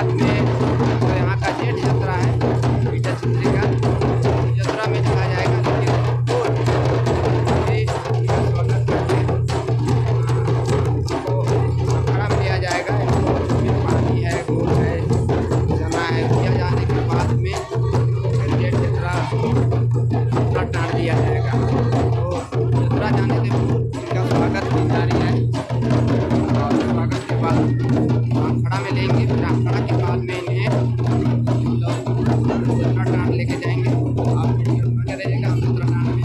बाद में तो यहाँ का जेठ यात्रा है बीटा चित्री का यात्रा में चला जाएगा। स्वागत करके अखाड़ा में लिया जाएगा। पानी है, गोल है, चना है, दिया जाने के बाद में फिर जेठ यात्रा टाल दिया जाएगा। तो यात्रा जाने से इनका स्वागत की जारी है और स्वागत के बाद अखाड़ा में लेंगे। फिर अखाड़ा के बाद में इन्हें यात्रा टाल लेके जाएंगे। आप बने रहेगा, हम यात्रा टाल में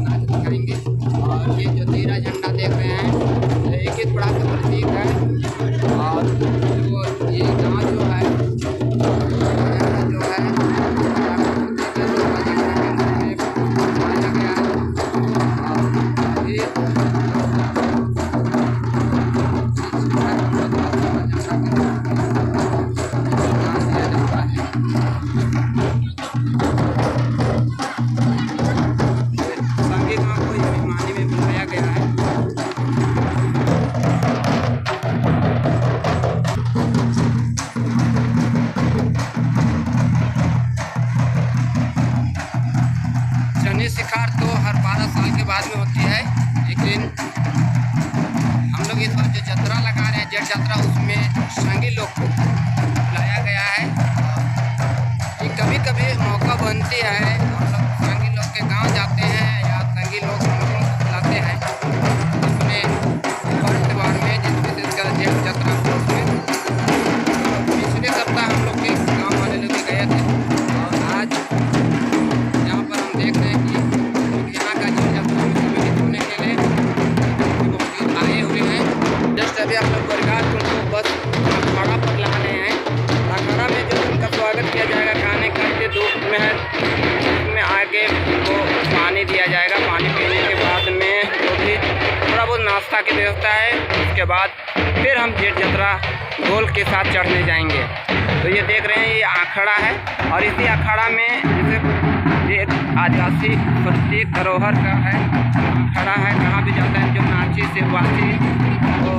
नाच करेंगे। और ये जो 13 झंडा देख रहे हैं एक एक बड़ा का प्रतीक है। और जो ये गाँव जो है शिकार तो हर 12 साल के बाद में होती है। लेकिन हम लोग इस बार जो यात्रा लगा रहे हैं जेठ यात्रा, उसमें संगी लोग को बुलाया गया है। ये कभी कभी मौका बनती है हम लोग संगी लोग के गांव जाते हैं या संगी लोग हम लोगों को बुलाते हैं अपने पर्व त्यौहार में, जिसमें से इसका जेठ यात्रा में पिछले सप्ताह हम लोग के गाँव वाले लोग गए थे। और आज यहाँ पर हम देख रहे हैं कि अभी आप लोग परिवार को बस अखाड़ा पर ला रहे हैं। अखाड़ा में जो उनका स्वागत किया जाएगा खाने खाते धूप में है, उसमें आगे वो पानी दिया जाएगा। पानी पीने के बाद में जो भी थोड़ा बहुत नाश्ता की व्यवस्था है, उसके बाद फिर हम जेठ यात्रा ढोल के साथ चढ़ने जाएंगे। तो ये देख रहे हैं ये अखाड़ा है और इसी अखाड़ा में जैसे ये आदिवासी प्रतीक धरोहर का है अखाड़ा है। कहाँ भी जाता है जो नाची से वासी वो